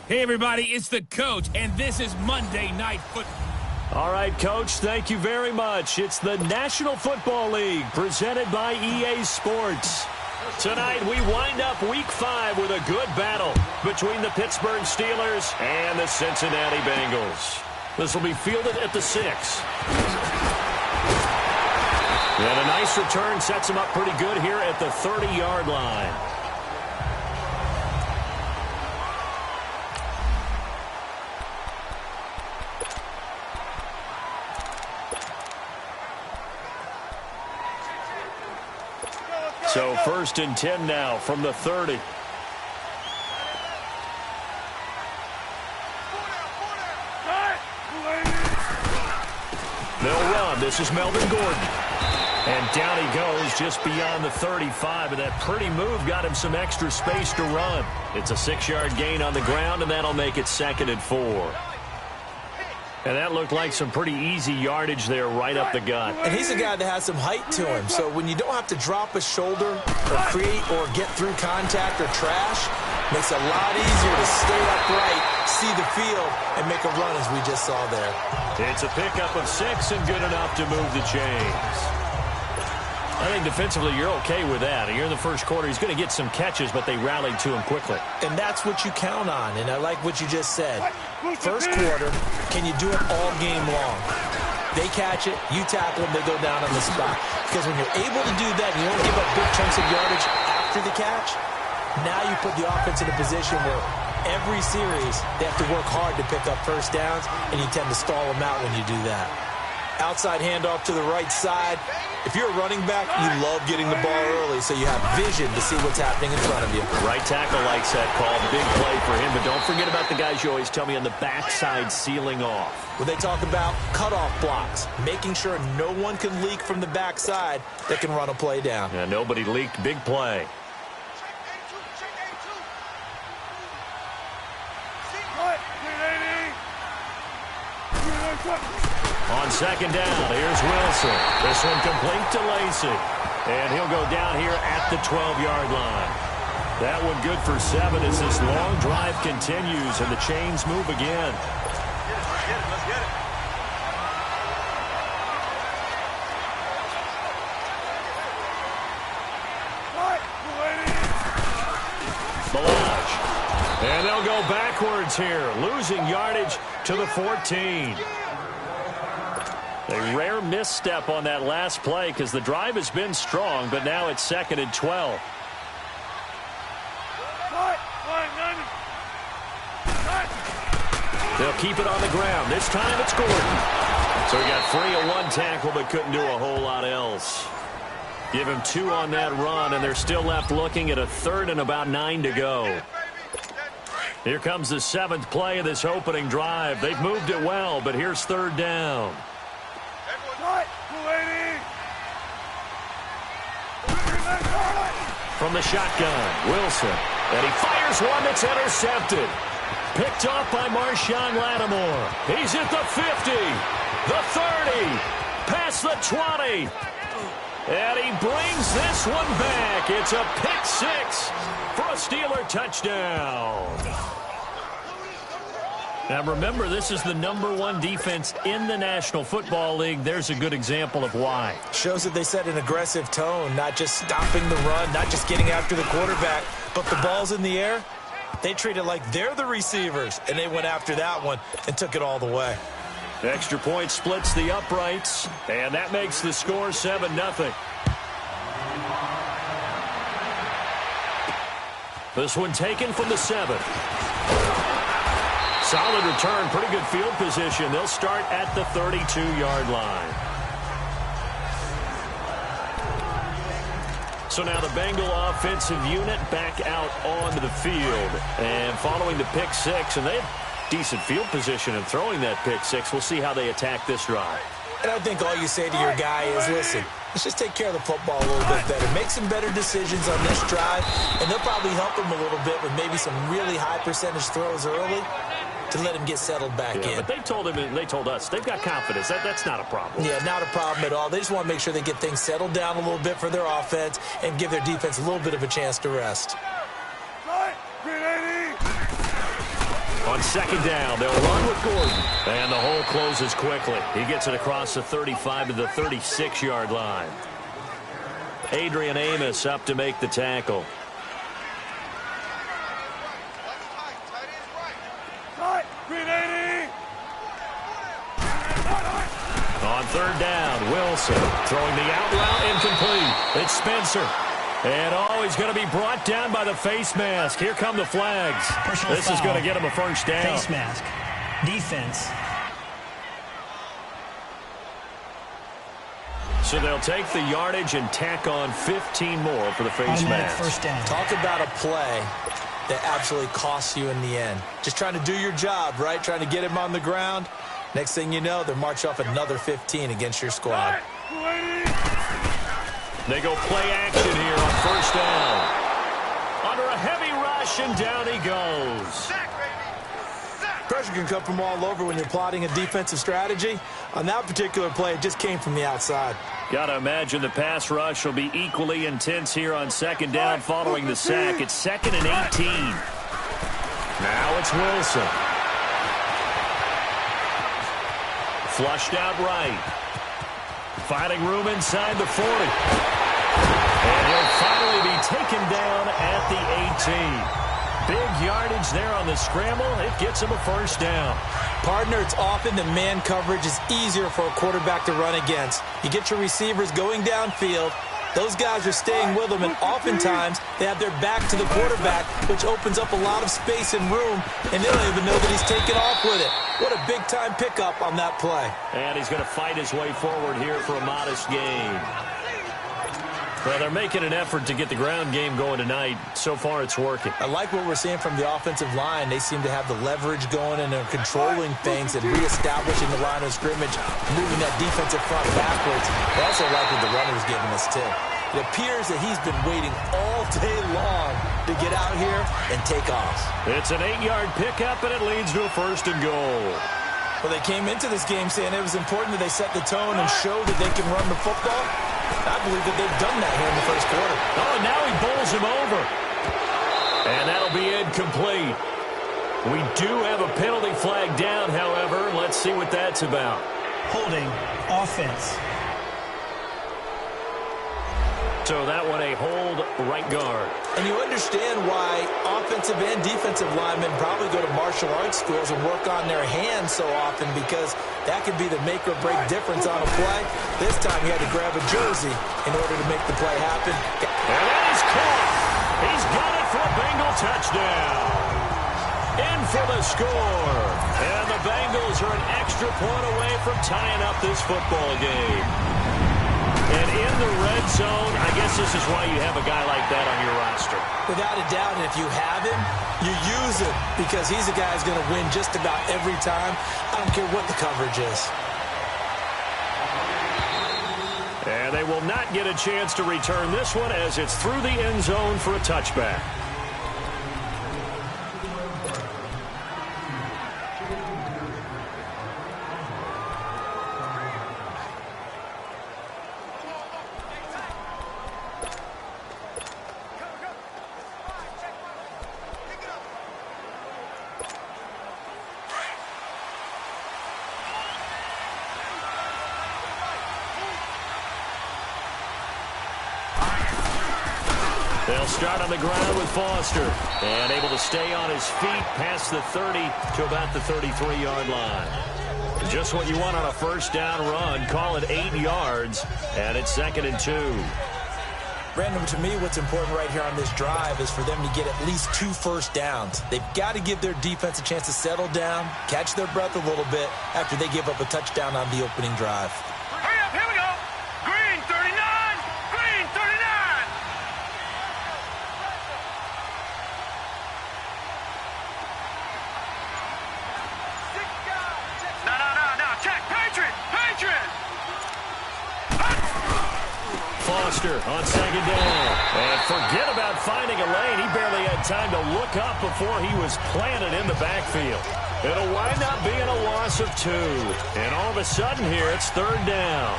Hey, everybody, it's the coach, and this is Monday Night Football. All right, Coach, thank you very much. It's the National Football League presented by EA Sports. Tonight, we wind up Week 5 with a good battle between the Pittsburgh Steelers and the Cincinnati Bengals. This will be fielded at the 6. And a nice return sets him up pretty good here at the 30-yard line. So 1st and 10 now from the 30. They'll run. This is Melvin Gordon. And down he goes just beyond the 35. And that pretty move got him some extra space to run. It's a 6-yard gain on the ground, and that'll make it 2nd and 4. And that looked like some pretty easy yardage there right up the gut. And he's a guy that has some height to him. So when you don't have to drop a shoulder or create or get through contact or trash, makes it a lot easier to stay upright, see the field, and make a run as we just saw there. It's a pickup of 6 and good enough to move the chains. I think defensively you're okay with that. Here in the first quarter, he's going to get some catches, but they rallied to him quickly. And that's what you count on, and I like what you just said. First quarter, can you do it all game long? They catch it, you tackle them, they go down on the spot. Because when you're able to do that, and you don't give up big chunks of yardage after the catch, now you put the offense in a position where every series they have to work hard to pick up first downs, and you tend to stall them out when you do that. Outside handoff to the right side. If you're a running back, you love getting the ball early so you have vision to see what's happening in front of you. Right tackle likes that call. Big play for him, but don't forget about the guys you always tell me on the backside sealing off. When they talk about cutoff blocks, making sure no one can leak from the backside that can run a play down. Yeah, nobody leaked. Big play. On 2nd down, here's Wilson. This one complete to Lacy. And he'll go down here at the 12-yard line. That one good for 7 as this long drive continues and the chains move again. Let's get it. Balaj. And they'll go backwards here, losing yardage to the 14. A rare misstep on that last play because the drive has been strong, but now it's 2nd and 12. They'll keep it on the ground. This time it's Gordon. So he got free of 1 tackle but couldn't do a whole lot else. Give him 2 on that run, and they're still left looking at a 3rd and about 9 to go. Here comes the 7th play of this opening drive. They've moved it well, but here's 3rd down. From the shotgun, Wilson. And he fires one that's intercepted. Picked off by Marshawn Lattimore. He's at the 50, the 30, past the 20. And he brings this one back. It's a pick 6 for a Steeler touchdown. Now remember, this is the #1 defense in the National Football League. There's a good example of why. Shows that they set an aggressive tone, not just stopping the run, not just getting after the quarterback, but the ball's in the air. They treat it like they're the receivers, and they went after that one and took it all the way. Extra point splits the uprights, and that makes the score 7-0. This one taken from the 7. Solid return, pretty good field position. They'll start at the 32-yard line. So now the Bengal offensive unit back out onto the field. And following the pick 6, and they have decent field position in throwing that pick 6. We'll see how they attack this drive. And I think all you say to your guy is, listen, let's just take care of the football a little bit better. Make some better decisions on this drive, and they'll probably help him a little bit with maybe some really high percentage throws early to let him get settled back in. But they told him, and they told us, they've got confidence. That's not a problem. Yeah, not a problem at all. They just want to make sure they get things settled down a little bit for their offense and give their defense a little bit of a chance to rest. On second down, they'll run with Gordon. And the hole closes quickly. He gets it across the 35 to the 36-yard line. Adrian Amos up to make the tackle. On third down, Wilson throwing the out route incomplete. It's Spencer. And he's going to be brought down by the face mask. Here come the flags. Personal this foul. is going to get him a first down. Face mask. Defense. So they'll take the yardage and tack on 15 more for the face Automatic mask. first down. Talk about a play that absolutely costs you in the end. Just trying to do your job, right? Trying to get him on the ground. Next thing you know, they'll march off another 15 against your squad. They go play action here on first down. Under a heavy rush, and down he goes. Pressure can come from all over when you're plotting a defensive strategy. On that particular play, it just came from the outside. Got to imagine the pass rush will be equally intense here on second down following the sack. It's 2nd and 18. Now it's Wilson. Flushed out right. Finding room inside the 40. And he'll finally be taken down at the 18. Big yardage there on the scramble. It gets him a first down. Partner, it's often that man coverage is easier for a quarterback to run against. You get your receivers going downfield. Those guys are staying with them, and oftentimes they have their back to the quarterback, which opens up a lot of space and room, and they don't even know that he's taken off with it. What a big-time pickup on that play. And he's going to fight his way forward here for a modest gain. Well, they're making an effort to get the ground game going tonight. So far, it's working. I like what we're seeing from the offensive line. They seem to have the leverage going, and they're controlling things and reestablishing the line of scrimmage, moving that defensive front backwards. I also like what the runner's giving us, too. It appears that he's been waiting all day long to get out here and take off. It's an 8-yard pickup, and it leads to a 1st and goal. Well, they came into this game saying it was important that they set the tone and show that they can run the football. I believe that they've done that here in the first quarter. Oh, and now he bowls him over. And that'll be incomplete. We do have a penalty flag down, however. Let's see what that's about. Holding. Offense. So that one a hold right guard. And you understand why offensive and defensive linemen probably go to martial arts schools and work on their hands so often, because that could be the make or break difference on a play. This time he had to grab a jersey in order to make the play happen. And that is caught. He's got it for a Bengal touchdown. In for the score. And the Bengals are an extra point away from tying up this football game. And in the red zone, I guess this is why you have a guy like that on your roster. Without a doubt, and if you have him, you use him, because he's a guy who's going to win just about every time. I don't care what the coverage is. And they will not get a chance to return this one, as it's through the end zone for a touchback. They'll start on the ground with Foster. And able to stay on his feet past the 30 to about the 33-yard line. Just what you want on a first down run. Call it 8 yards. And it's 2nd and 2. Brandon, to me, what's important right here on this drive is for them to get at least 2 first downs. They've got to give their defense a chance to settle down, catch their breath a little bit after they give up a touchdown on the opening drive. Hurry up, here we go. Green 39, green 39. No, check, Patriot, Patriot. Foster on second down. And forget about finding a lane. He barely had time to look up before he was planted in the backfield. It'll wind up being a loss of 2. And all of a sudden here, it's 3rd down.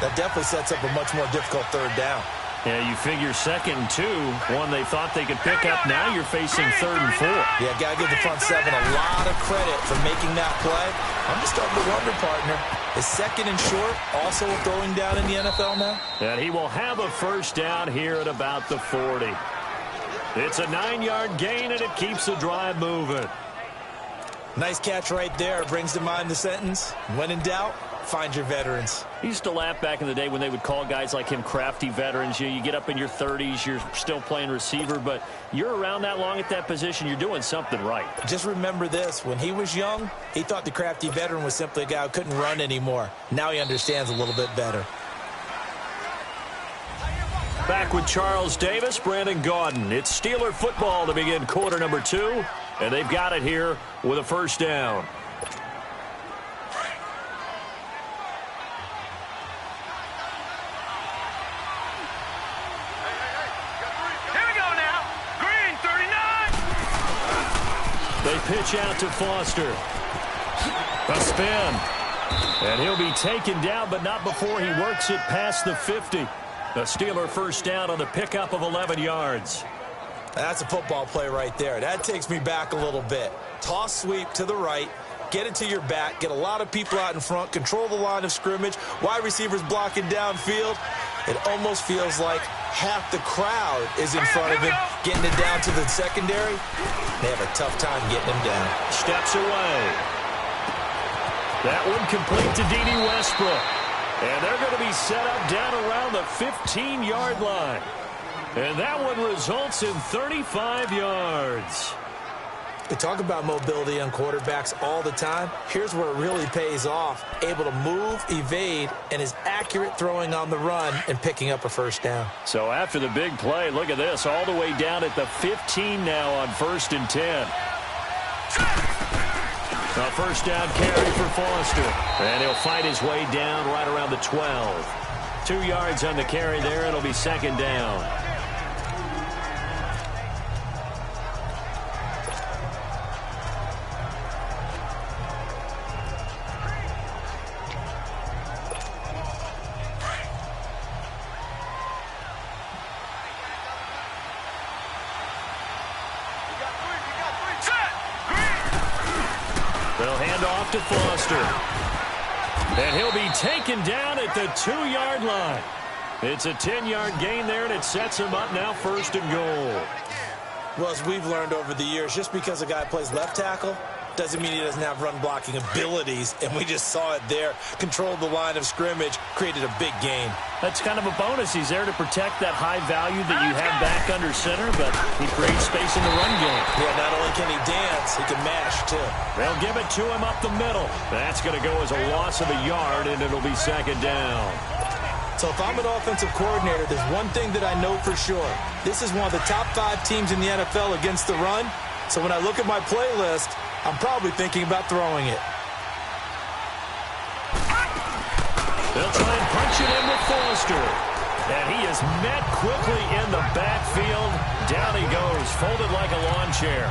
That definitely sets up a much more difficult 3rd down. Yeah, you figure 2nd and 2, one they thought they could pick up. Now you're facing 3rd and 4. Yeah, got to give the front seven a lot of credit for making that play. I'm just starting to wonder, partner, is 2nd and short also a throwing down in the NFL now? And he will have a first down here at about the 40. It's a 9-yard gain, and it keeps the drive moving. Nice catch right there. Brings to mind the sentence, when in doubt, find your veterans. He used to laugh back in the day when they would call guys like him crafty veterans. You get up in your 30s, you're still playing receiver, but you're around that long at that position, you're doing something right. Just remember this. When he was young, he thought the crafty veteran was simply a guy who couldn't run anymore. Now he understands a little bit better. Back with Charles Davis, Brandon Gaudin. It's Steeler football to begin quarter number 2, and they've got it here with a first down. Here we go now. Green, 39. They pitch out to Foster. A spin. And he'll be taken down, but not before he works it past the 50. The Steeler first down on the pickup of 11 yards. That's a football play right there. That takes me back a little bit. Toss sweep to the right. Get it to your back. Get a lot of people out in front. Control the line of scrimmage. Wide receivers blocking downfield. It almost feels like half the crowd is in front of him. Getting it down to the secondary. They have a tough time getting him down. Steps away. That one complete to D.D. Westbrook. And they're going to be set up down around the 15-yard line. And that one results in 35 yards. We talk about mobility on quarterbacks all the time. Here's where it really pays off. Able to move, evade, and is accurate throwing on the run and picking up a first down. So after the big play, look at this, all the way down at the 15 now on 1st and 10. A first down carry for Foster. And he'll fight his way down right around the 12. 2 yards on the carry there. It'll be 2nd down. They'll hand off to Foster. And he'll be taken down at the 2-yard line. It's a 10-yard gain there, and it sets him up now 1st and goal. Well, as we've learned over the years, just because a guy plays left tackle doesn't mean he doesn't have run-blocking abilities, and we just saw it there. Controlled the line of scrimmage, created a big gain. That's kind of a bonus. He's there to protect that high value that you have back under center, but he creates space in the run game. Yeah, not only can he dance, he can mash, too. They'll give it to him up the middle. That's going to go as a loss of a yard, and it'll be 2nd down. So if I'm an offensive coordinator, there's one thing that I know for sure. This is one of the top 5 teams in the NFL against the run. So when I look at my playlist, I'm probably thinking about throwing it. They'll try and punch it in with Foster. And he is met quickly in the backfield. Down he goes, folded like a lawn chair.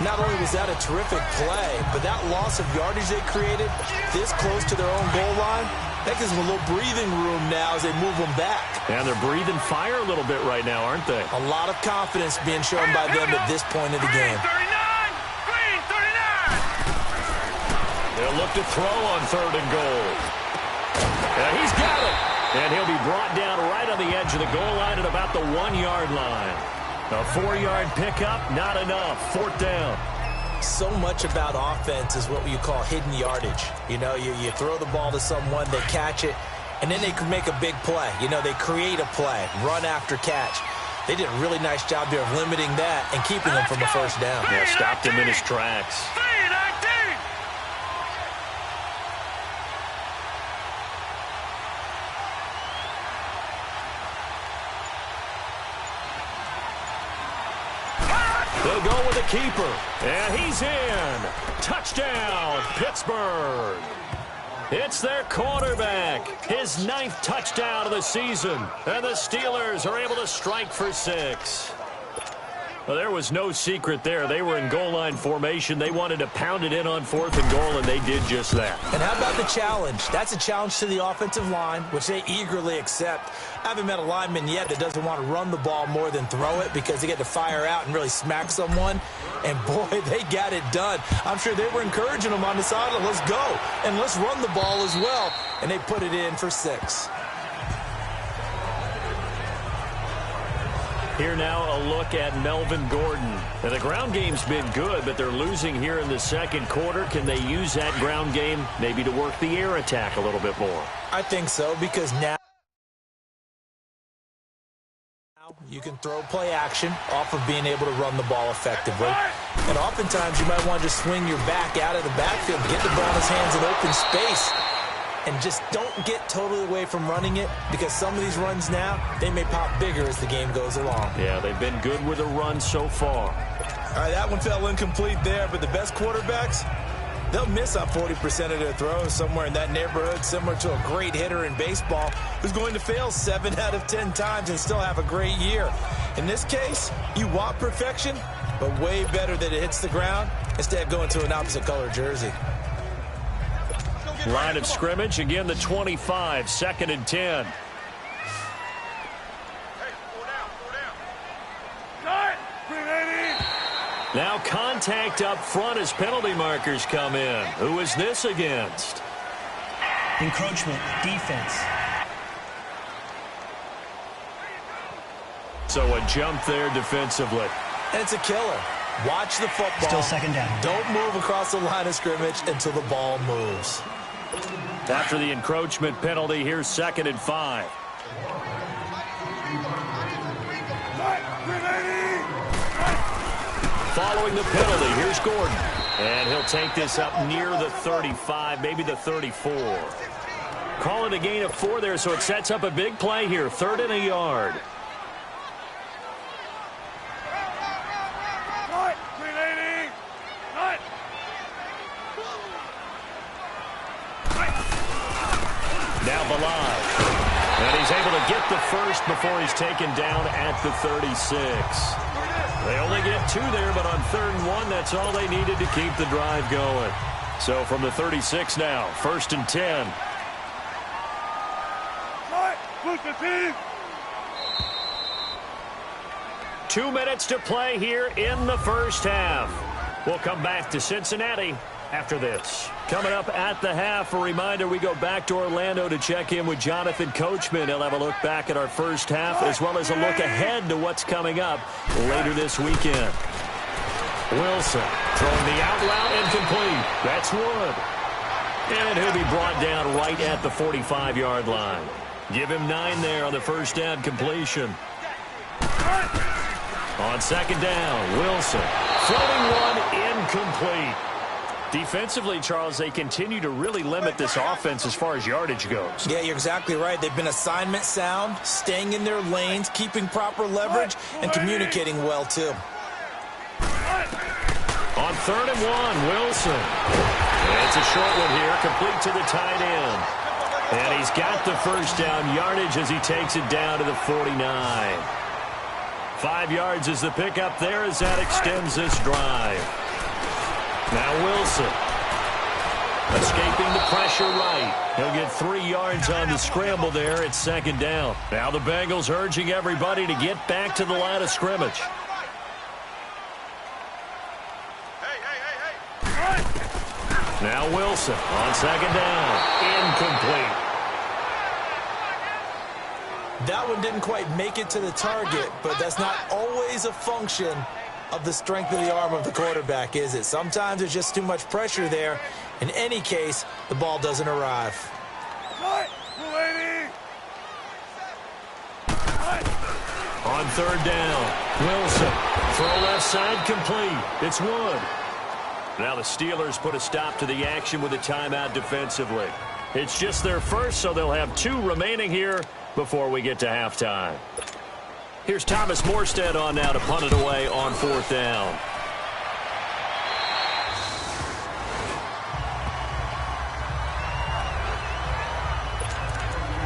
Not only was that a terrific play, but that loss of yardage they created this close to their own goal line, that gives them a little breathing room now as they move them back. And they're breathing fire a little bit right now, aren't they? A lot of confidence being shown by them at this point of the game. Green, 39. They'll look to throw on 3rd and goal. And he's got it. And he'll be brought down right on the edge of the goal line at about the 1-yard line. A 4-yard pickup, not enough. 4th down. So much about offense is what you call hidden yardage. You know, you throw the ball to someone, they catch it, and then they can make a big play. You know, they create a play, run after catch. They did a really nice job there of limiting that and keeping him from a first down. Yeah, stopped him in his tracks. 3-19. They'll go with the keeper, and he's in. Touchdown, Pittsburgh. It's their quarterback, his 9th touchdown of the season, and the Steelers are able to strike for 6. Well, there was no secret there. They were in goal line formation. They wanted to pound it in on 4th and goal, and they did just that. And how about the challenge? That's a challenge to the offensive line, which they eagerly accept. I haven't met a lineman yet that doesn't want to run the ball more than throw it because they get to fire out and really smack someone. And, boy, they got it done. I'm sure they were encouraging them on the sideline. Let's go, and let's run the ball as well. And they put it in for 6. Here now a look at Melvin Gordon. Now, the ground game's been good, but they're losing here in the second quarter. Can they use that ground game maybe to work the air attack a little bit more? I think so, because now you can throw play action off of being able to run the ball effectively. And oftentimes you might want to just swing your back out of the backfield, get the ball in his hands in open space, and just don't get totally away from running it, because some of these runs now, they may pop bigger as the game goes along. Yeah, they've been good with a run so far. All right, that one fell incomplete there, but the best quarterbacks, they'll miss on 40% of their throws, somewhere in that neighborhood, similar to a great hitter in baseball who's going to fail 7 out of 10 times and still have a great year. In this case, you want perfection, but way better that it hits the ground instead of going to an opposite color jersey. Line of scrimmage, again the 25, 2nd and 10. Now contact up front as penalty markers come in. Who is this against? Encroachment, defense. So a jump there defensively. And it's a killer. Watch the football. Still 2nd down. Don't move across the line of scrimmage until the ball moves. After the encroachment penalty, here's 2nd and 5. Following the penalty, here's Gordon. And he'll take this up near the 35, maybe the 34. Call it a gain of 4 there, so it sets up a big play here. 3rd and a yard. Now Balaj. And he's able to get the first before he's taken down at the 36. They only get 2 there, but on 3rd and 1, that's all they needed to keep the drive going. So from the 36 now, 1st and 10. 2 minutes to play here in the first half. We'll come back to Cincinnati after this. Coming up at the half, a reminder, we go back to Orlando to check in with Jonathan Coachman. He'll have a look back at our first half as well as a look ahead to what's coming up later this weekend. Wilson throwing the out route incomplete. That's Wood. And he'll be brought down right at the 45-yard line. Give him 9 there on the first down completion. On 2nd down, Wilson floating one incomplete. Defensively, Charles, they continue to really limit this offense as far as yardage goes. Yeah, you're exactly right. They've been assignment sound, staying in their lanes, keeping proper leverage, and communicating well, too. On 3rd and 1, Wilson. It's a short one here, complete to the tight end. And he's got the first down yardage as he takes it down to the 49. 5 yards is the pickup there as that extends this drive. Now Wilson, escaping the pressure right. He'll get 3 yards on the scramble there. It's 2nd down. Now the Bengals urging everybody to get back to the line of scrimmage. Now Wilson on 2nd down. Incomplete. That one didn't quite make it to the target, but that's not always a function of the strength of the arm of the quarterback, is it? Sometimes there's just too much pressure there. In any case, the ball doesn't arrive. On 3rd down, Wilson. Throw left side complete. It's Wood. Now the Steelers put a stop to the action with a timeout defensively. It's just their first, so they'll have 2 remaining here before we get to halftime. Here's Thomas Morstead on now to punt it away on 4th down.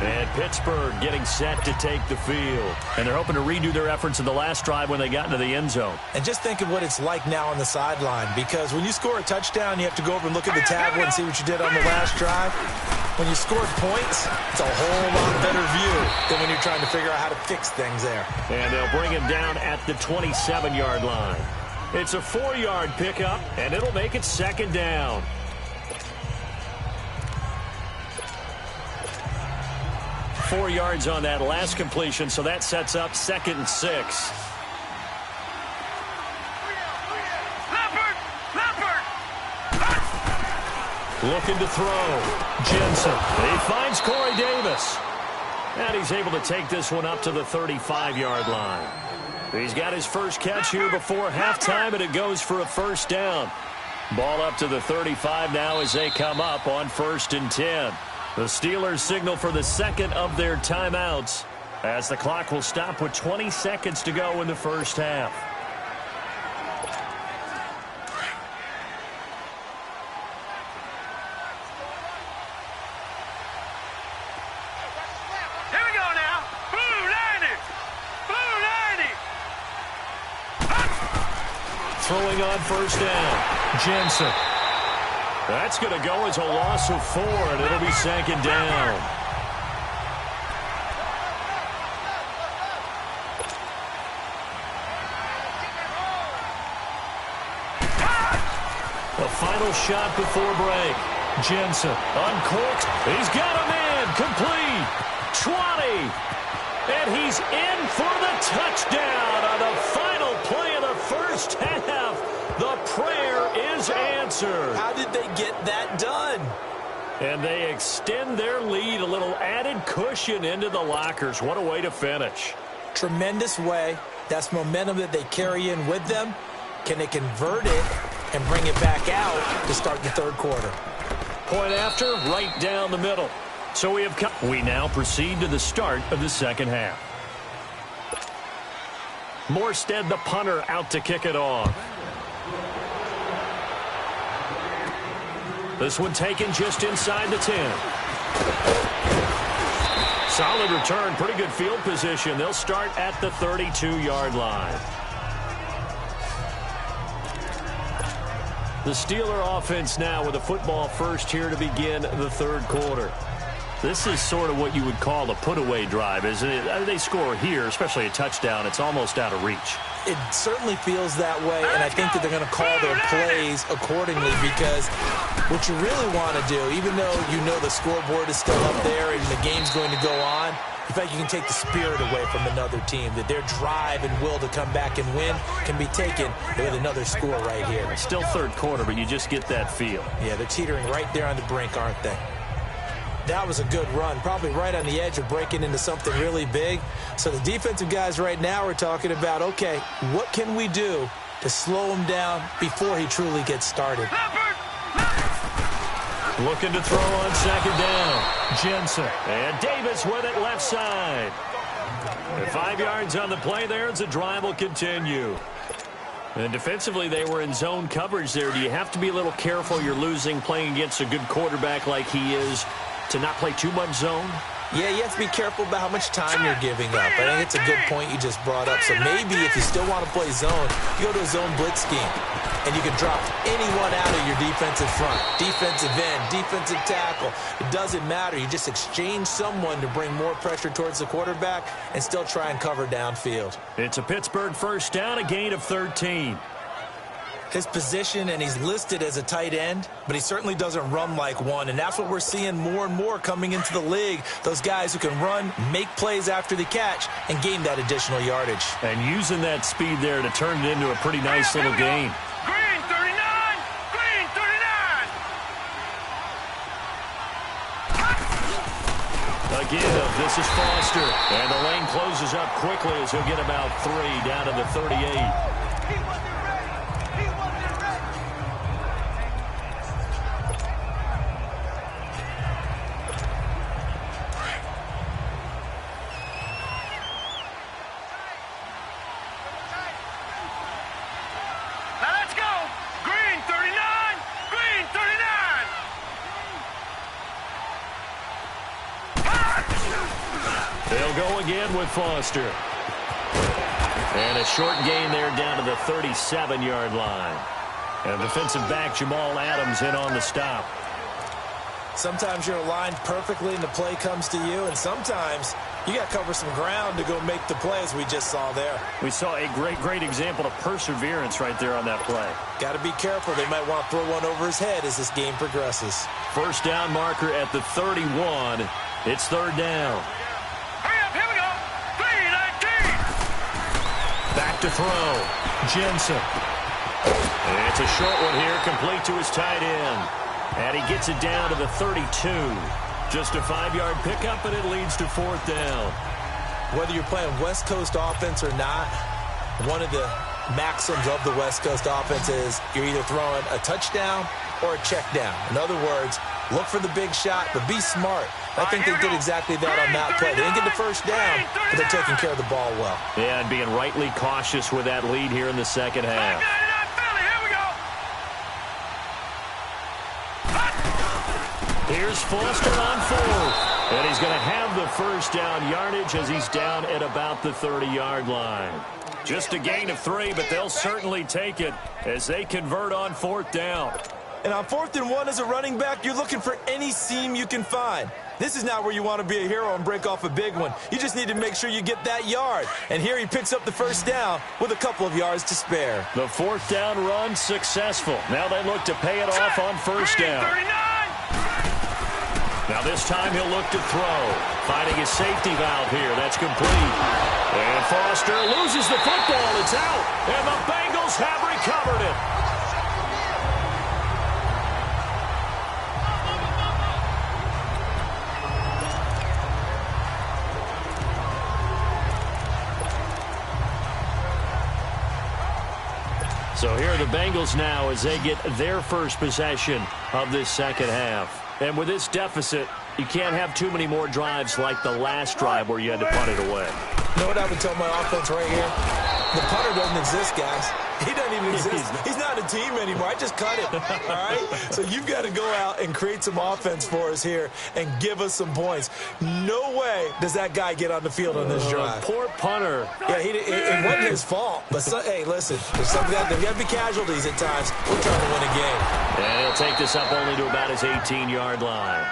And Pittsburgh getting set to take the field. And they're hoping to redo their efforts in the last drive when they got into the end zone. And just think of what it's like now on the sideline, because when you score a touchdown, you have to go over and look at the tablet and see what you did on the last drive. When you scored points, it's a whole lot better view than when you're trying to figure out how to fix things there. And they'll bring him down at the 27-yard line. It's a 4-yard pickup, and it'll make it second down. Four yards on that last completion, so that sets up 2nd and 6. Looking to throw. Jensen. He finds Corey Davis. And he's able to take this one up to the 35-yard line. He's got his first catch here before halftime, and it goes for a first down. Ball up to the 35 now as they come up on 1st and 10. The Steelers signal for the second of their timeouts as the clock will stop with 20 seconds to go in the first half. Here we go now. Blue 90. Blue 90. Throwing on first down. Jensen. That's going to go as a loss of 4, and it'll be 2nd down. The final shot before break. Jensen uncorked. He's got a man. Complete. 20. And he's in for the touchdown on the final play of the first half. The prayer is answered. How did they get that done? And they extend their lead, a little added cushion into the lockers. What a way to finish. Tremendous way. That's momentum that they carry in with them. Can they convert it and bring it back out to start the third quarter? Point after, right down the middle. So we now proceed to the start of the second half. Morstead, the punter, out to kick it off. This one taken just inside the 10. Solid return, pretty good field position. They'll start at the 32-yard line. The Steeler offense now with a football first here to begin the third quarter. This is sort of what you would call a put-away drive, isn't it? They score here, especially a touchdown. It's almost out of reach. It certainly feels that way, and I think that they're going to call their plays accordingly, because what you really want to do, even though you know the scoreboard is still up there and the game's going to go on, in fact, you can take the spirit away from another team, that their drive and will to come back and win can be taken with another score right here. Still third quarter, but you just get that feel. Yeah, they're teetering right there on the brink, aren't they? That was a good run, probably right on the edge of breaking into something really big. So the defensive guys right now are talking about, okay, what can we do to slow him down before he truly gets started? Looking to throw on second down. Jensen. And Davis with it left side. And 5 yards on the play there as the drive will continue. And defensively, they were in zone coverage there. Do you have to be a little careful? You're losing playing against a good quarterback like he is, to not play too much zone? Yeah, you have to be careful about how much time you're giving up. I think it's a good point you just brought up. So maybe if you still want to play zone, you go to a zone blitz scheme, and you can drop anyone out of your defensive front, defensive end, defensive tackle. It doesn't matter. You just exchange someone to bring more pressure towards the quarterback and still try and cover downfield. It's a Pittsburgh first down, a gain of 13. His position, and he's listed as a tight end, but he certainly doesn't run like one, and that's what we're seeing more and more coming into the league. Those guys who can run, make plays after the catch, and gain that additional yardage. And using that speed there to turn it into a pretty nice little gain. Green 39! Green 39! Again, this is Foster. And the lane closes up quickly as he'll get about 3 down to the 38. They'll go again with Foster. And a short gain there down to the 37-yard line. And defensive back Jamal Adams in on the stop. Sometimes you're aligned perfectly and the play comes to you, and sometimes you got to cover some ground to go make the play, as we just saw there. We saw a great example of perseverance right there on that play. Got to be careful. They might want to throw one over his head as this game progresses. First down marker at the 31. It's third down. Hurry up, here we go. 3-19. Back to throw. Jensen. It's a short one here, complete to his tight end. And he gets it down to the 32. Just a 5-yard pickup, and it leads to fourth down. Whether you're playing West Coast offense or not, one of the maxims of the West Coast offense is you're either throwing a touchdown or a check down. In other words, look for the big shot, but be smart. I think they did exactly that on that play. They didn't get the first down, but they're taking care of the ball well. Yeah, and being rightly cautious with that lead here in the second half. Here's Foster on fourth. And he's going to have the first down yardage as he's down at about the 30-yard line. Just a gain of 3, but they'll certainly take it as they convert on fourth down. And on 4th and 1 as a running back, you're looking for any seam you can find. This is not where you want to be a hero and break off a big one. You just need to make sure you get that yard. And here he picks up the first down with a couple of yards to spare. The fourth down run successful. Now they look to pay it off on first down. Now this time he'll look to throw. Finding his safety valve here. That's complete. And Foster loses the football. It's out. And the Bengals have recovered it. So here are the Bengals now as they get their first possession of this second half. And with this deficit, you can't have too many more drives like the last drive where you had to punt it away. You know what I would tell my offense right here? The punter doesn't exist, guys. He doesn't even exist. He's not a team anymore. I just cut him, all right? So you've got to go out and create some offense for us here and give us some points. No way does that guy get on the field on this drive. Poor punter. Yeah, it wasn't his fault. But, hey, listen, there's got to be casualties at times. We're trying to win a game. And he'll take this up only to about his 18-yard line.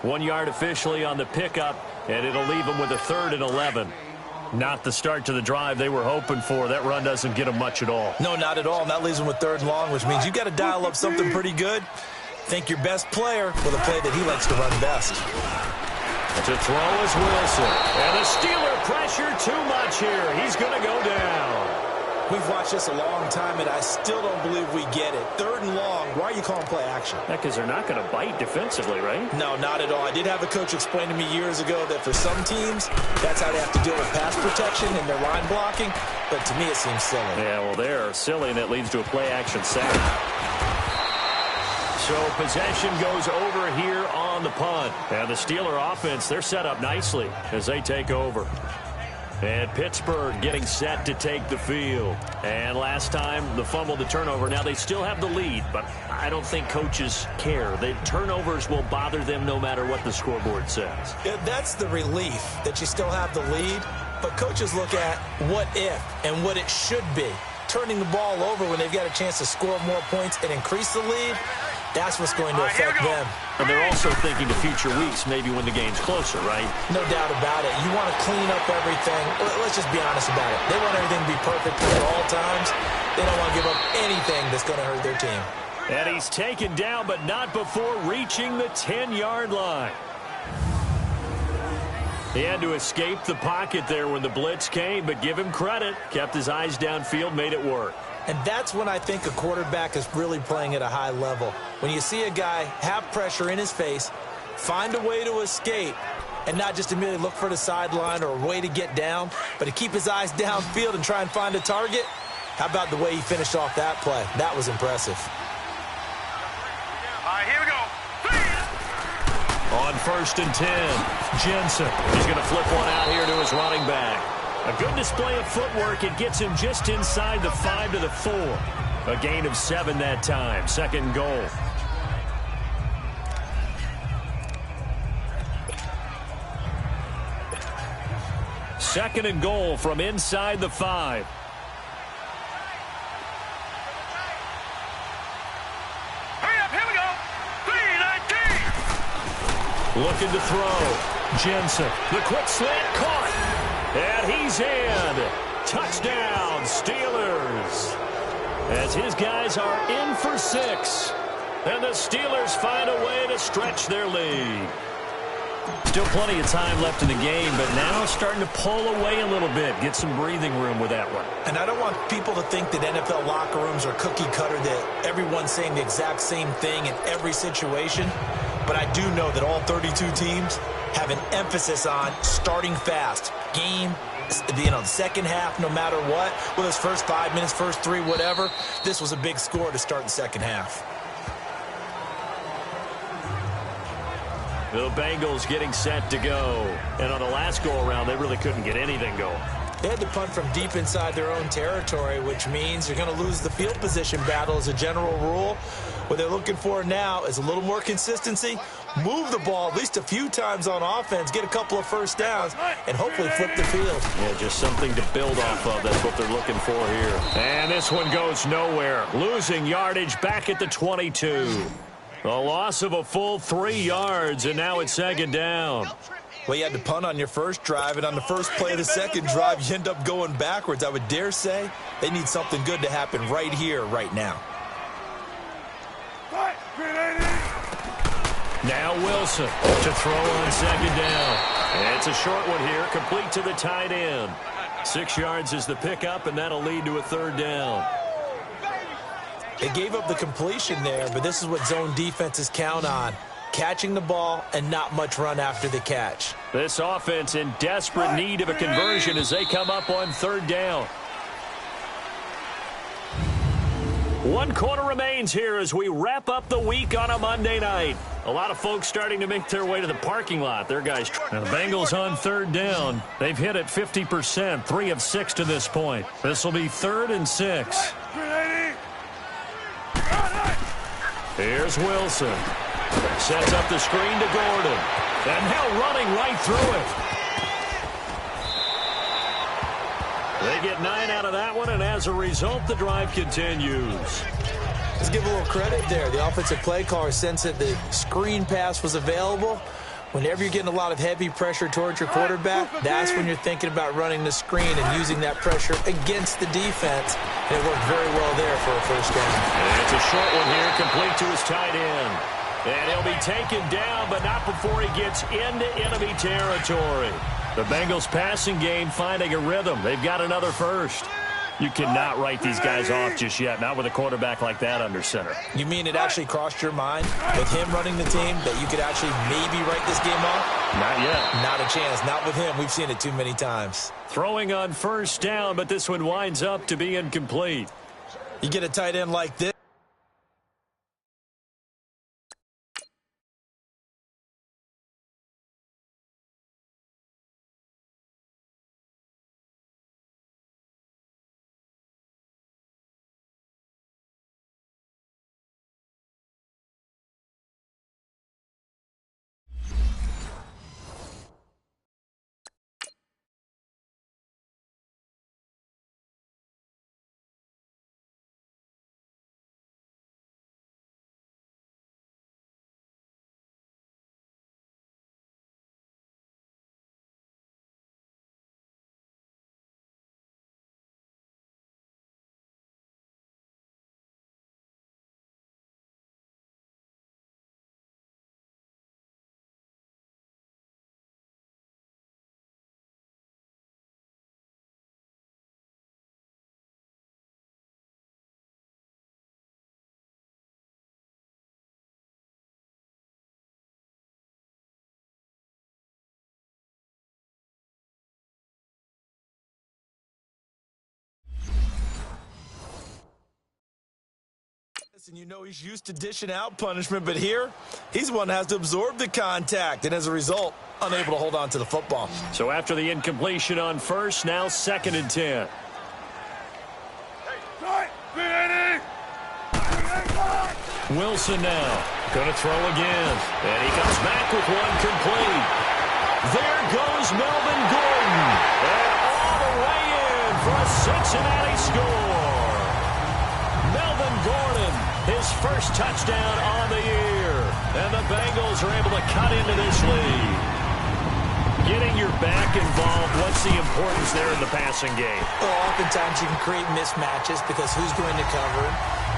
1 yard officially on the pickup, and it'll leave him with a 3rd and 11. Not the start to the drive they were hoping for. That run doesn't get them much at all. No, not at all. And that leaves them with 3rd and long, which means you've got to dial up something pretty good. Think your best player with a play that he likes to run best. To throw is Wilson. And the Steeler pressure too much here. He's going to go down. We've watched this a long time, and I still don't believe we get it. 3rd and long, why are you calling play action? Because they're not going to bite defensively, right? No, not at all. I did have a coach explain to me years ago that for some teams, that's how they have to deal with pass protection and their line blocking. But to me, it seems silly. Yeah, well, they're silly, and that leads to a play action sack. So possession goes over here on the punt. And the Steeler offense, they're set up nicely as they take over. And Pittsburgh getting set to take the field. And last time, the fumble, the turnover. Now, they still have the lead, but I don't think coaches care. The turnovers will bother them no matter what the scoreboard says. Yeah, that's the relief that you still have the lead. But coaches look at what if and what it should be. Turning the ball over when they've got a chance to score more points and increase the lead, that's what's going to affect them. And they're also thinking to future weeks, maybe when the game's closer, right? No doubt about it. You want to clean up everything. Let's just be honest about it. They want everything to be perfect at all times. They don't want to give up anything that's going to hurt their team. And he's taken down, but not before reaching the 10-yard line. He had to escape the pocket there when the blitz came, but give him credit. Kept his eyes downfield, made it work. And that's when I think a quarterback is really playing at a high level. When you see a guy have pressure in his face, find a way to escape, and not just immediately look for the sideline or a way to get down, but to keep his eyes downfield and try and find a target. How about the way he finished off that play? That was impressive. All right, here we go. On 1st and 10, Jensen. He's going to flip one out here to his running back. A good display of footwork. It gets him just inside the 5 to the 4. A gain of 7 that time. 2nd and goal. second and goal from inside the 5. Hurry up, here we go. 3-19. Looking to throw. Jensen, the quick slant caught. And he's in. Touchdown, Steelers. As his guys are in for 6. And the Steelers find a way to stretch their lead. Still plenty of time left in the game, but now starting to pull away a little bit. Get some breathing room with that one. And I don't want people to think that NFL locker rooms are cookie cutter, that everyone's saying the exact same thing in every situation. But I do know that all 32 teams have an emphasis on starting fast. Game, the second half, no matter what, whether it's first 5 minutes, first 3, whatever. This was a big score to start the second half. The Bengals getting set to go. And on the last go-around, they really couldn't get anything going. They had to punt from deep inside their own territory, which means you're going to lose the field position battle as a general rule. What they're looking for now is a little more consistency, move the ball at least a few times on offense, get a couple of first downs, and hopefully flip the field. Yeah, just something to build off of. That's what they're looking for here. And this one goes nowhere. Losing yardage back at the 22. A loss of a full 3 yards, and now it's second down. Well, you had to punt on your first drive, and on the first play of the second drive, you end up going backwards. I would dare say they need something good to happen right here, right now. Now Wilson to throw on second down. And it's a short one here, complete to the tight end. 6 yards is the pickup, and that'll lead to a third down. They gave up the completion there, but this is what zone defenses count on. Catching the ball and not much run after the catch. This offense in desperate need of a conversion as they come up on third down. 1 quarter remains here as we wrap up the week on a Monday night. A lot of folks starting to make their way to the parking lot. Their guys. Now the Bengals on third down. They've hit it 50%, 3 of 6 to this point. This will be 3rd and 6. Here's Wilson. Sets up the screen to Gordon. And now running right through it. They get 9 out of that one, and as a result, the drive continues. Let's give a little credit there. The offensive play caller sensed that the screen pass was available. Whenever you're getting a lot of heavy pressure towards your quarterback, that's when you're thinking about running the screen and using that pressure against the defense. And it worked very well there for a first down. And it's a short one here, complete to his tight end. And he'll be taken down, but not before he gets into enemy territory. The Bengals passing game finding a rhythm. They've got another first. You cannot write these guys off just yet, not with a quarterback like that under center. You mean it actually crossed your mind with him running the team that you could actually maybe write this game off? Not yet. Not a chance. Not with him. We've seen it too many times. Throwing on first down, but this one winds up to be incomplete. You get a tight end like this. And you know he's used to dishing out punishment, but here, he's the one that has to absorb the contact, and as a result, unable to hold on to the football. So after the incompletion on first, now 2nd and 10. Wilson now going to throw again, and he comes back with one complete. There goes Melvin Gordon. And for a Cincinnati score. Melvin Gordon, his first touchdown on the year. And the Bengals are able to cut into this lead. Getting your back involved, what's the importance there in the passing game? Well, oftentimes you can create mismatches because who's going to cover him?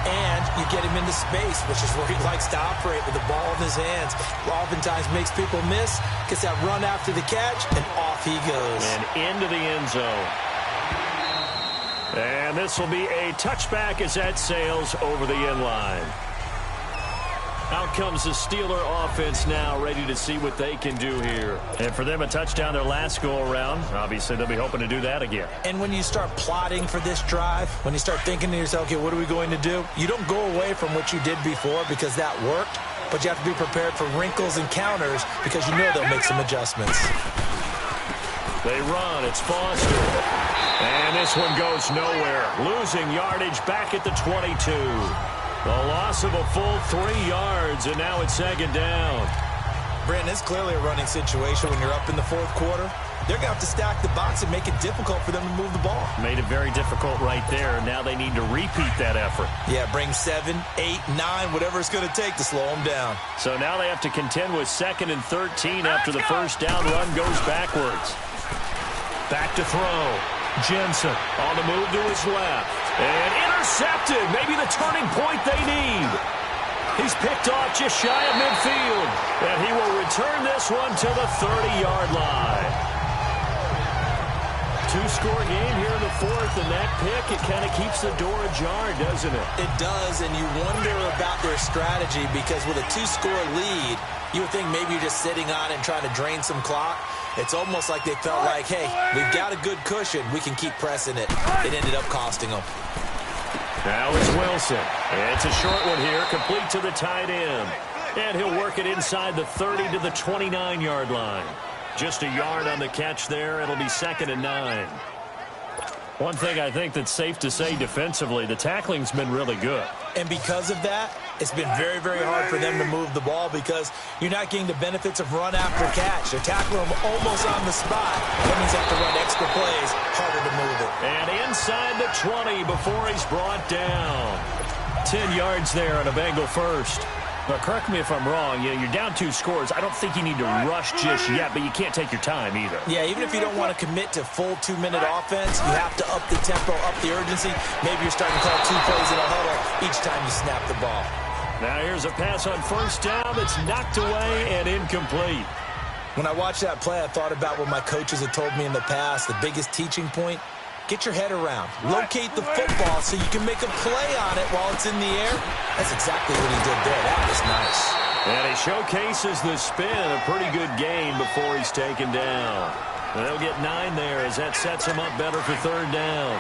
And you get him into space, which is where he likes to operate with the ball in his hands. Oftentimes makes people miss, gets that run after the catch, and off he goes. And into the end zone. And this will be a touchback as that sails over the end line. Out comes the Steeler offense now, ready to see what they can do here. And for them, a touchdown their last go-around. Obviously, they'll be hoping to do that again. And when you start plotting for this drive, when you start thinking to yourself, okay, what are we going to do? You don't go away from what you did before because that worked, but you have to be prepared for wrinkles and counters because you know they'll make some adjustments. They run. It's Foster. And this one goes nowhere. Losing yardage back at the 22. The loss of a full 3 yards, and now it's second down. Brandon, it's clearly a running situation when you're up in the fourth quarter. They're going to have to stack the box and make it difficult for them to move the ball. Made it very difficult right there. Now they need to repeat that effort. Yeah, bring 7, 8, 9, whatever it's going to take to slow them down. So now they have to contend with 2nd and 13 after the first down run goes backwards. Back to throw. Jensen on the move to his left. And intercepted. Maybe the turning point they need. He's picked off just shy of midfield. And he will return this one to the 30-yard line. Two-score game here in the fourth, and that pick, it kind of keeps the door ajar, doesn't it? It does, and you wonder about their strategy because with a two-score lead, you would think maybe you're just sitting on it and trying to drain some clock. It's almost like they felt like, hey, we've got a good cushion. We can keep pressing it. It ended up costing them. Now it's Wilson. It's a short one here, complete to the tight end. And he'll work it inside the 30 to the 29-yard line. Just a yard on the catch there. It'll be 2nd and 9. One thing I think that's safe to say defensively, the tackling's been really good. And because of that, it's been very, very hard for them to move the ball because you're not getting the benefits of run after catch. They're tackling them almost on the spot. That means they have to run extra plays, harder to move it. And inside the 20 before he's brought down. 10 yards there on a Bengal first. Now, correct me if I'm wrong. You're down 2 scores. I don't think you need to rush just yet, but you can't take your time either. Yeah, even if you don't want to commit to full 2-minute offense, you have to up the tempo, up the urgency. Maybe you're starting to call 2 plays in a huddle each time you snap the ball. Now here's a pass on first down that's knocked away and incomplete. When I watched that play, I thought about what my coaches had told me in the past. The biggest teaching point, get your head around. Locate the football so you can make a play on it while it's in the air. That's exactly what he did there. That was nice. And he showcases the spin. A pretty good game before he's taken down. And they'll get 9 there as that sets him up better for 3rd down.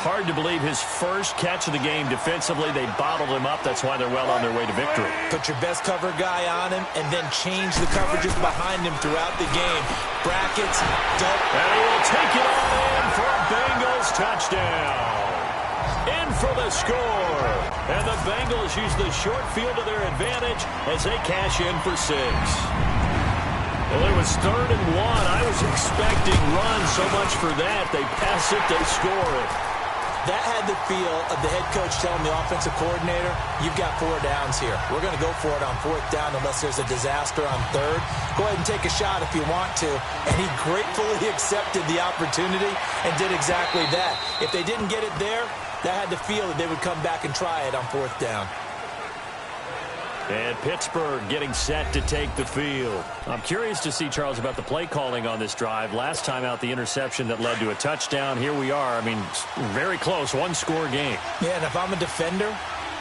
Hard to believe his first catch of the game defensively. They bottled him up. That's why they're well on their way to victory. Put your best cover guy on him and then change the coverages behind him throughout the game. Brackets, double. And he will take it all in for a Bengals touchdown. In for the score. And the Bengals use the short field to their advantage as they cash in for 6. Well, it was 3rd and 1. I was expecting runs so much for that. They pass it, they score it. That had the feel of the head coach telling the offensive coordinator, you've got 4 downs here. We're going to go for it on 4th down unless there's a disaster on 3rd. Go ahead and take a shot if you want to. And he gratefully accepted the opportunity and did exactly that. If they didn't get it there, that had the feel that they would come back and try it on 4th down. And Pittsburgh getting set to take the field. I'm curious to see, Charles, about the play calling on this drive. Last time out, the interception that led to a touchdown. Here we are. I mean, very close, 1-score game. Yeah, and if I'm a defender,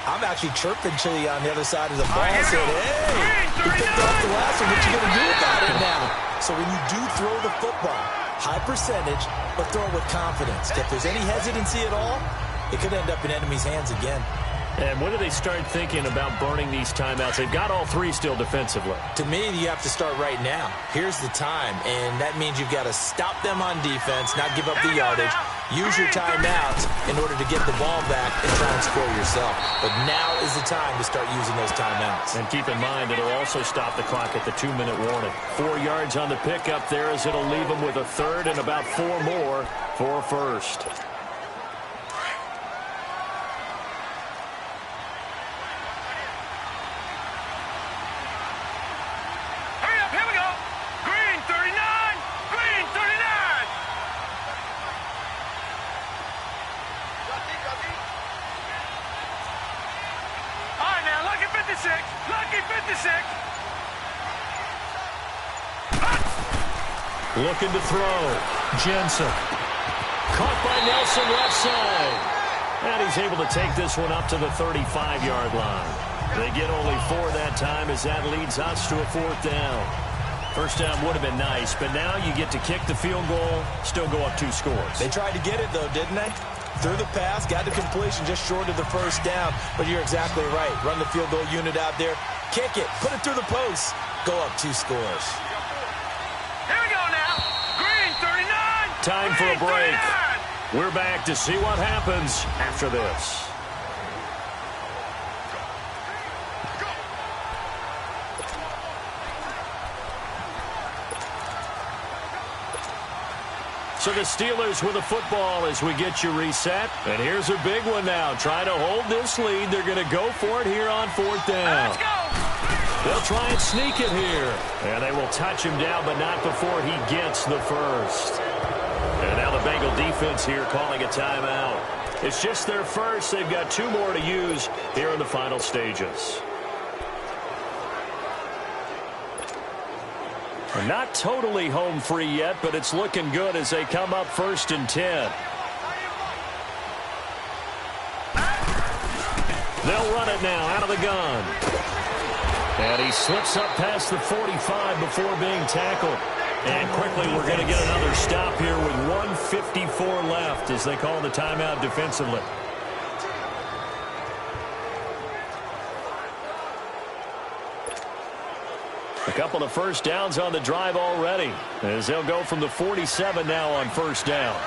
I'm actually chirping Chili on the other side of the ball. I said, hey, you picked off the last one. What you going to do about it now? So when you do throw the football, high percentage, but throw it with confidence. If there's any hesitancy at all, it could end up in enemy's hands again. And when do they start thinking about burning these timeouts? They've got all 3 still defensively. To me, you have to start right now. Here's the time, and that means you've got to stop them on defense, not give up the yardage, use your timeouts in order to get the ball back and try and score yourself. But now is the time to start using those timeouts. And keep in mind, it'll also stop the clock at the 2-minute warning. 4 yards on the pickup there as it'll leave them with a 3rd and about 4 more for a 1st. 56. Lucky 56. Looking to throw. Jensen. Caught by Nelson left side. And he's able to take this one up to the 35-yard line. They get only 4 that time as that leads us to a 4th down. First down would have been nice, but now you get to kick the field goal, still go up 2 scores. They tried to get it, though, didn't they? Threw the pass, got the completion just short of the first down. But you're exactly right. Run the field goal unit out there. Kick it. Put it through the post. Go up 2 scores. Here we go now. Green 39. Time for a Green, break. 39. We're back to see what happens after this. So the Steelers with a football as we get you reset. And here's a big one now. Trying to hold this lead. They're going to go for it here on 4th down. Let's go. They'll try and sneak it here. And they will touch him down, but not before he gets the first. And now the Bengal defense here calling a timeout. It's just their first. They've got 2 more to use here in the final stages. They're not totally home free yet, but it's looking good as they come up 1st and 10. They'll run it now out of the gun. And he slips up past the 45 before being tackled. And quickly we're going to get another stop here with 1:54 left as they call the timeout defensively. A couple of first downs on the drive already as they'll go from the 47 now on 1st down.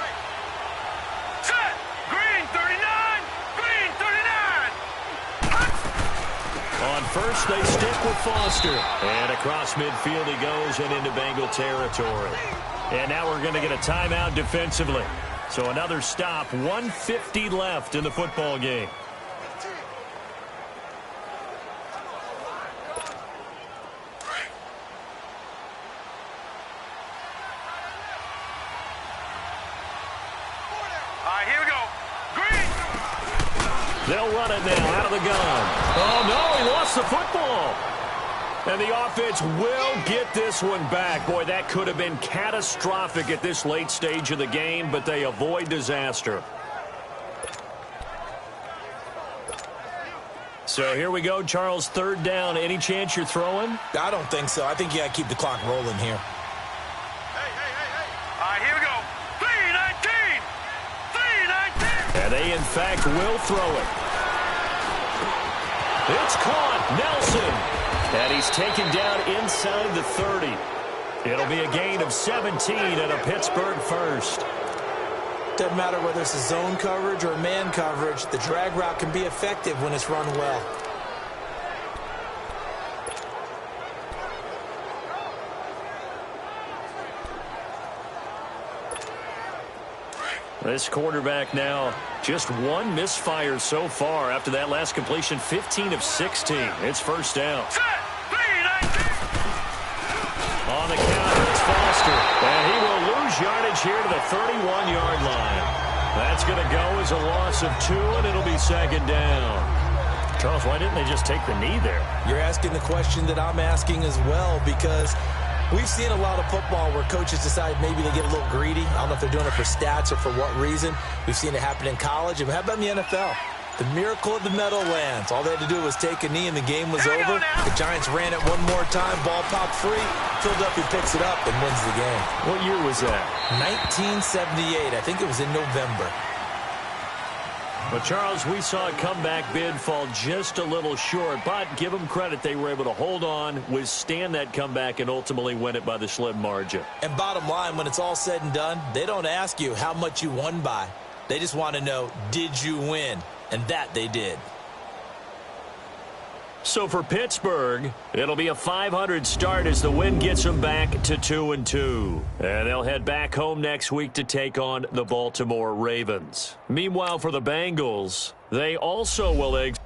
Set. Green 39. Green 39. On first, they stick with Foster. And across midfield he goes and into Bengal territory. And now we're going to get a timeout defensively. So another stop, 1:50 left in the football game. Here we go. Green. They'll run it now out of the gun. Oh, no, he lost the football. And the offense will get this one back. Boy, that could have been catastrophic at this late stage of the game, but they avoid disaster. So here we go, Charles, 3rd down. Any chance you're throwing? I don't think so. I think you got to keep the clock rolling here. Here we go. 319. 319. And they, in fact, will throw it. It's caught. Nelson. And he's taken down inside the 30. It'll be a gain of 17 and a Pittsburgh first. Doesn't matter whether it's a zone coverage or man coverage, the drag route can be effective when it's run well. This quarterback now, just 1 misfire so far after that last completion, 15 of 16. It's 1st down. Set. 319. On the counter, it's Foster. And he will lose yardage here to the 31-yard line. That's going to go as a loss of 2, and it'll be 2nd down. Charles, why didn't they just take the knee there? You're asking the question that I'm asking as well, because we've seen a lot of football where coaches decide maybe they get a little greedy. I don't know if they're doing it for stats or for what reason. We've seen it happen in college. And how about in the NFL? The miracle of the Meadowlands. All they had to do was take a knee and the game was over. The Giants ran it one more time. Ball popped free. Philadelphia picks it up and wins the game. What year was that? 1978. I think it was in November. But, Charles, we saw a comeback bid fall just a little short, but give them credit. They were able to hold on, withstand that comeback, and ultimately win it by the slim margin. And bottom line, when it's all said and done, they don't ask you how much you won by. They just want to know, did you win? And that they did. So for Pittsburgh, it'll be a 500 start as the win gets them back to 2-2. And they'll head back home next week to take on the Baltimore Ravens. Meanwhile, for the Bengals, they also will exit.